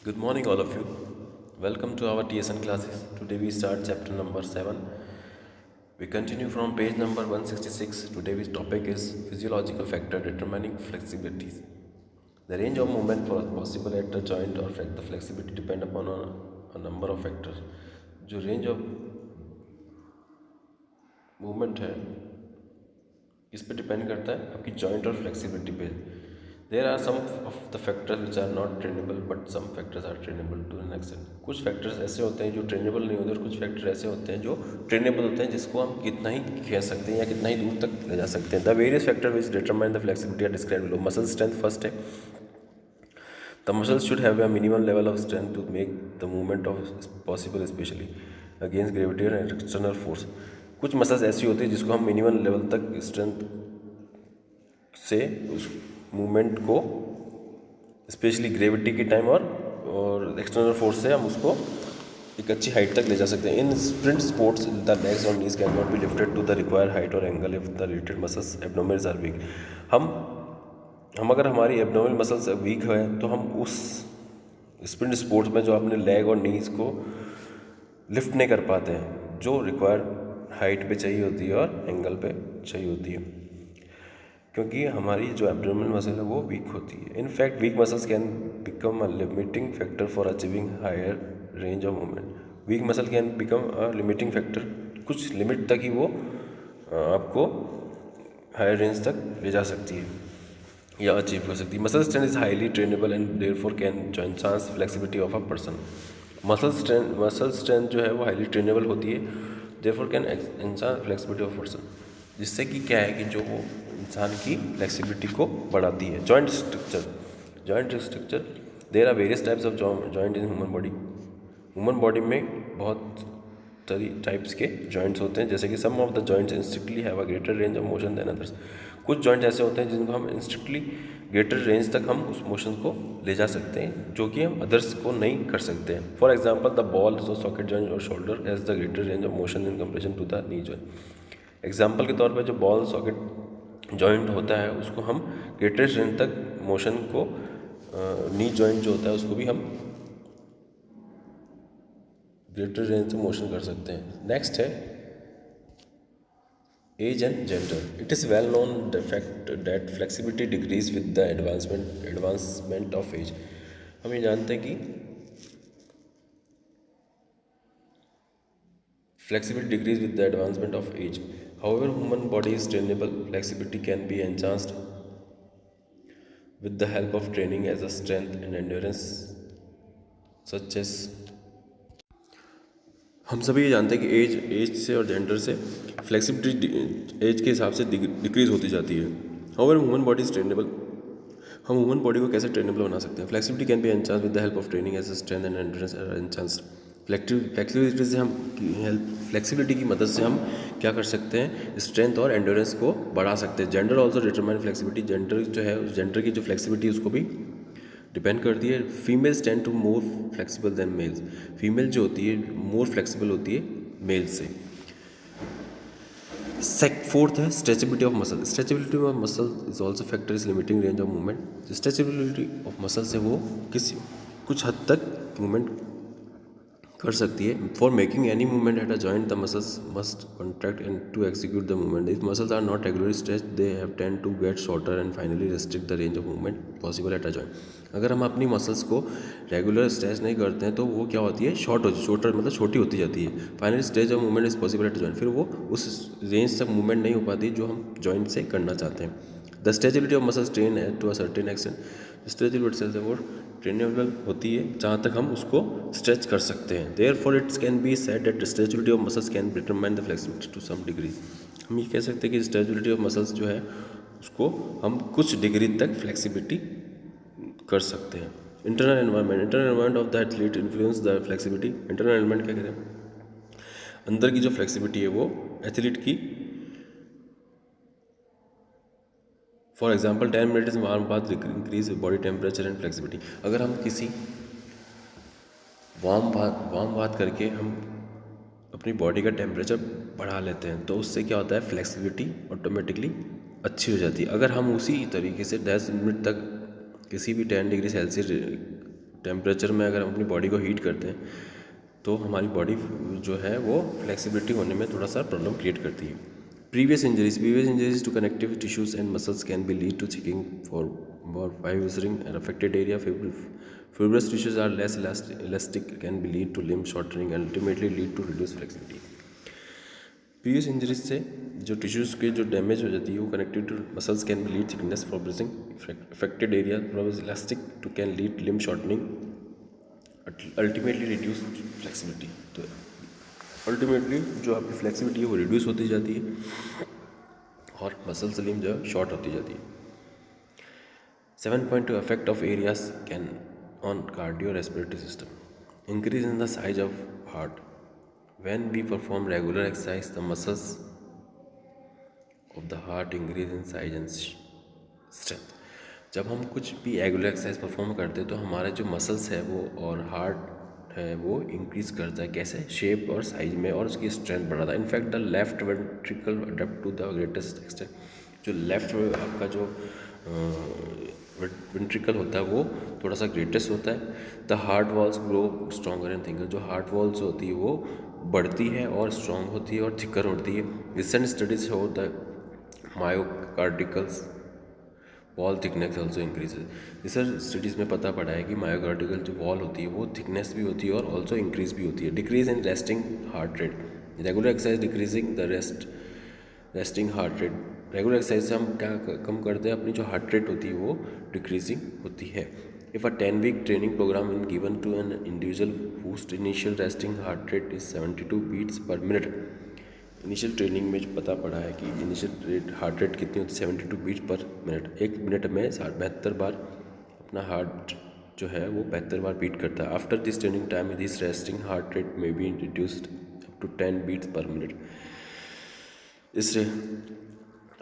Good morning, all of you. Welcome to our TSN classes. Today we start chapter number 7. We continue from page number 166. Today's topic is physiological factor determining flexibilities. The range of movement possible at the joint or the flexibility depend upon a number of factors. जो range of movement है किस पे depend करता है? आपकी joint और flexibility पे. There are some of the factors which are not trainable but some factors are trainable to an extent. कुछ फैक्टर्स ऐसे होते हैं जो ट्रेनेबल नहीं होते और कुछ फैक्टर ऐसे होते हैं जो ट्रेनेबल होते हैं जिसको हम कितना ही खींच सकते हैं या कितना ही दूर तक ले जा सकते हैं. The various factor which determine the flexibility are describe below. Muscle strength first है. The muscles should have a minimum level of strength to make the movement of possible specially against gravity and external force. कुछ muscles ऐसी होती है जिसको हम minimum level तक strength से उस मूवमेंट को स्पेशली ग्रेविटी के टाइम और एक्सटर्नल फोर्स से हम उसको एक अच्छी हाइट तक ले जा सकते हैं. In sprint sports the legs और knees can not be lifted to the required height और angle if the related muscles abdominals are weak. हम अगर हमारी एब्डोमिनल मसल्स वीक है तो हम उस स्प्रिंट स्पोर्ट्स में जो अपने लेग और नीज को लिफ्ट नहीं कर पाते हैं जो रिक्वायर्ड हाइट पे चाहिए होती है और एंगल पे चाहिए होती है, क्योंकि हमारी जो एब्डोमिनल मसल है वो वीक होती है. In fact weak muscles can become a limiting factor for achieving higher range of movement. Weak muscle can become a limiting factor. कुछ लिमिट तक ही वो आपको हायर रेंज तक ले जा सकती है या अचीव कर सकती है. Muscle strength is highly trainable and therefore can enhance flexibility of a person. Muscle strength जो है वो हाईली ट्रेनेबल होती है, therefore can enhance flexibility of person, जिससे कि क्या है कि जो वो इंसान की फ्लेक्सिबिलिटी को बढ़ाती है. Joint structure there are various types of joint in human body. Human body में बहुत सारी टाइप्स के जॉइंट्स होते हैं, जैसे कि सम ऑफ द जॉइंट्स इंस्ट्रिक्टली have a greater range of motion than others. कुछ जॉइंट ऐसे होते हैं जिनको हम इंस्ट्रिक्टली ग्रेटर रेंज तक हम उस मोशन को ले जा सकते हैं जो कि हम अदर्स को नहीं कर सकते हैं. For example the ball socket joint और shoulder has the greater range of motion in comparison to the knee joint. Example के तौर पर जो बॉल सॉकेट जॉइंट होता है उसको हम ग्रेटेस्ट रेंज तक मोशन को नी जॉइंट जो होता है उसको भी हम ग्रेटर रेंज तक मोशन कर सकते हैं. नेक्स्ट है age and gender. It is well known the fact that flexibility decreases with the advancement of age. हम ये जानते हैं कि flexibility decrease with the advancement of age. However, human body is trainable. Flexibility can be enhanced with the help of training as a strength and endurance such as. हम सभी ये जानते हैं कि एज से और जेंडर से फ्लेक्सिबिलिटी एज के हिसाब से डिक्रीज होती जाती है. However human body is trainable. हम ह्यूमन बॉडी को कैसे ट्रेनेबल बना सकते हैं? Flexibility can be enhanced with the help of training as a strength and endurance enhanced. Flexibility से हम फ्लेक्सिबिलिटी की मदद से हम क्या कर सकते हैं? स्ट्रेंथ और एंड्योरेंस को बढ़ा सकते हैं. Gender also determine flexibility. Gender जो है उस जेंडर की जो फ्लेक्सिबिलिटी उसको भी डिपेंड करती है. Females tend to more flexible than males. Female जो होती है मोर फ्लेक्सिबल होती है मेल से. फोर्थ है stretchability of muscle. Stretchability of muscle is also factor is limiting range of movement. Stretchability of muscle से वो कुछ हद तक मूवमेंट कर सकती है. For making any movement at a joint the muscles must contract and to execute the movement. If muscles are not regularly stretch they have tend to get shorter and finally restrict the range of movement possible at a joint. अगर हम अपनी muscles को regular stretch नहीं करते हैं तो वो क्या होती है? शॉर्टर मतलब छोटी होती जाती है. Finally stage of movement is possible at a joint. फिर वो उस रेंज तक मूवमेंट नहीं हो पाती जो हम जॉइंट से करना चाहते हैं. The stretchability of muscles train है to a certain extent. Stretchability से वो ट्रेनेबल होती है जहाँ तक हम उसको स्ट्रेच कर सकते हैं. Therefore it's can be said that stretchability of muscles can determine the flexibility to some degree. हम ये कह सकते हैं कि स्ट्रेचेबिलिटी ऑफ मसल्स जो है उसको हम कुछ डिग्री तक फ्लेक्सिबिलिटी कर सकते हैं. Internal environment of the athlete influence the flexibility. Internal environment क्या कहते हैं? अंदर की जो फ्लेक्सिबिलिटी है वो एथलीट की. For example 10 minutes warm bath increase body temperature and flexibility. अगर हम किसी वार्म बाथ करके हम अपनी बॉडी का टेम्परेचर बढ़ा लेते हैं तो उससे क्या होता है? फ्लेक्सिबिलिटी ऑटोमेटिकली अच्छी हो जाती है. अगर हम उसी तरीके से 10 मिनट तक किसी भी 10 डिग्री सेल्सियस टेम्परेचर में अगर हम अपनी बॉडी को हीट करते हैं तो हमारी बॉडी जो है वो फ्लेक्सिबिलिटी होने में थोड़ा सा प्रॉब्लम क्रिएट करती है. Previous injuries to connective tissues and muscles can be lead to thickening for fibrousing an affected area. Fibrous tissues are less elastic, can be lead to limb shortening and ultimately lead to reduced flexibility. Previous injuries से जो tissues के जो damage हो जाती है वो connected to muscles can be lead thickness for bracing affected area elastic to can lead limb shortening ultimately reduce flexibility. तो ultimately जो आपकी फ्लेक्सिबिलिटी है वो रिड्यूस होती जाती है और मसल्स लिम्ब जो शॉर्ट होती जाती है. 7.2 effect of areas can on cardiorespiratory system. Increase in the size of heart. When we perform regular exercise, the muscles of the heart increase in size and strength. जब हम कुछ भी regular exercise perform करते हैं तो हमारे जो muscles है वो और हार्ट है वो इंक्रीज करता है. कैसे? शेप और साइज में, और उसकी स्ट्रेंथ बढ़ाता है. In fact the left ventricle adapt to the greatest extent. जो लेफ्ट आपका जो वेंट्रिकल होता है वो थोड़ा सा ग्रेटेस्ट होता है. The heart walls grow stronger and thicker. जो हार्ट वॉल्स होती है वो बढ़ती है और स्ट्रॉन्ग होती है और थिकर होती है. Recent studies show the myocardials wall thickness also increases. Research studies में पता पड़ा है कि मायोकार्डिकल जो वॉल होती है वो थिकनेस भी होती है और ऑल्सो इंक्रीज भी होती है. Decrease in resting heart rate. Regular exercise decreasing the resting heart rate. Regular exercise से हम क्या कम करते हैं, अपनी जो हार्ट रेट होती है वो डिक्रीजिंग होती है. If a 10-week training program in given to an individual whose initial resting heart rate is 72 beats per minute. Initial training में जो पता पड़ा है कि इनिशियल हार्ट रेट कितनी होती है, 72 बीट्स पर मिनट. एक मिनट में 72 बार अपना हार्ट जो है वो 72 बार बीट करता है. After this training time this resting heart rate may be reduced up to 10 beats per minute. इससे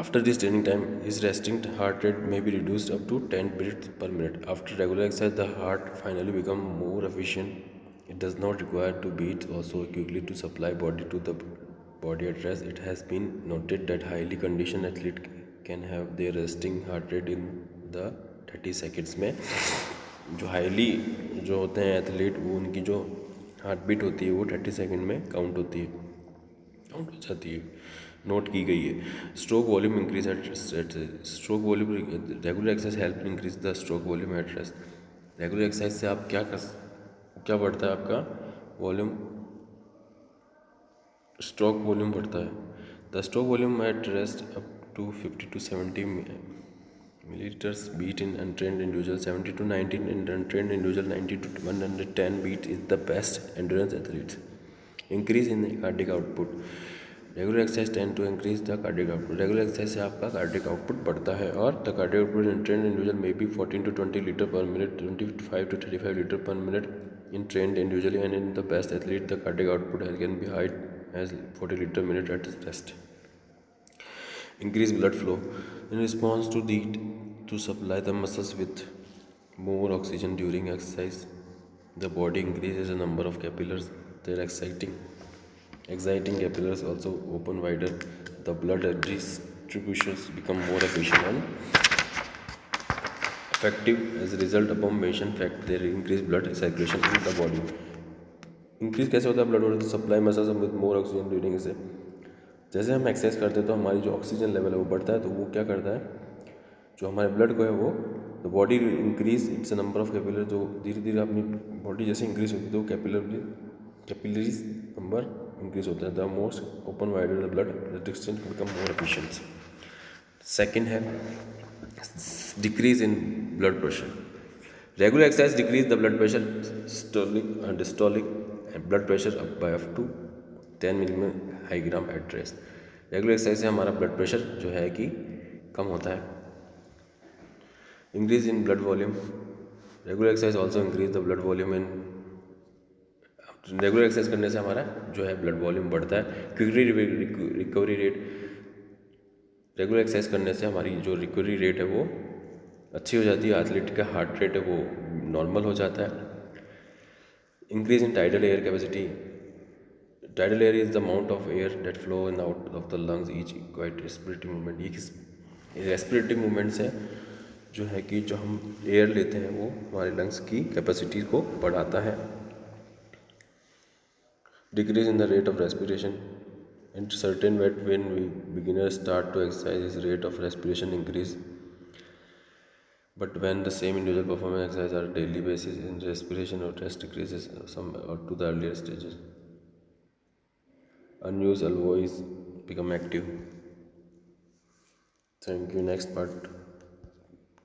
after this training time his resting heart rate may be reduced up to 10 beats per minute. After regular exercise the heart finally become more efficient. It does not require to beat also quickly to supply body to the body at rest. It has been noted that highly conditioned athlete can have their resting heart rate in the 30 seconds में. जो highly जो होते हैं athlete वो उनकी जो heart beat होती है वो 30 सेकेंड में काउंट हो जाती है, नोट की गई है. Stroke volume increase at stroke volume. Regular exercise help increase the stroke volume at rest. Regular exercise से आप क्या बढ़ता है, आपका वॉल्यूम, स्ट्रोक वॉल्यूम बढ़ता है. The stroke volume at rest up to 50 to 70 milliliters beat in untrained individual, 70 to 90 in untrained individual, 90 to 110 beat is the best endurance athletes. Increase in cardiac output. Regular exercise tend to increase the cardiac output. Regular exercise से आपका cardiac output बढ़ता है और the cardiac output in trained individual may be 14 to 20 litre per minute, 25 to 35 litre per minute in trained individually, and in the best athlete the cardiac output can be high as 40 litre minute at rest. Increase blood flow in response to supply the muscles with more oxygen during exercise. The body increases the number of capillaries. Their exciting capillaries also open wider. The blood distributions become more efficient and effective. As a result, above mentioned fact, there increase blood circulation in the body. Increase कैसे होता है blood water? Supply muscles with more oxygen during. से जैसे हम exercise करते हैं तो हमारी जो ऑक्सीजन लेवल है वो बढ़ता है, तो वो क्या करता है, जो हमारे ब्लड को है वो the body increase its number of capillary. जो धीरे धीरे अपनी बॉडी जैसे इंक्रीज होती है तो कैपिलरीज नंबर इंक्रीज होता है. The most open wider the blood distance become more efficient. Second है decrease in blood pressure. Regular exercise decrease the blood pressure, systolic and diastolic blood pressure up by up to 10 millimetre high gram at rest. Regular exercise से हमारा blood pressure जो है कि कम होता है. Increase in blood volume. Regular exercise also increase the blood volume in. Regular exercise करने से हमारा जो है ब्लड वॉल्यूम बढ़ता है. Quickly recovery rate. Regular exercise करने से हमारी जो रिकवरी रेट है वो अच्छी हो जाती है. एथलीट का हार्ट रेट है वो नॉर्मल हो जाता है. Increase in tidal air capacity. Tidal air is the amount of air that flow in out of the lungs each quiet respiratory movement. ये रेस्पिरेटरी मूवमेंट्स है जो है कि जो हम एयर लेते हैं वो हमारे लंग्स की कैपेसिटी को बढ़ाता है। Decrease in the rate of respiration in certain weight when we beginners start to exercise his rate of respiration increase, but when the same individual perform an exercise on a daily basis in respiration or rest decreases some or to the earlier stages. Unused alveoli become active. Thank you. Next part.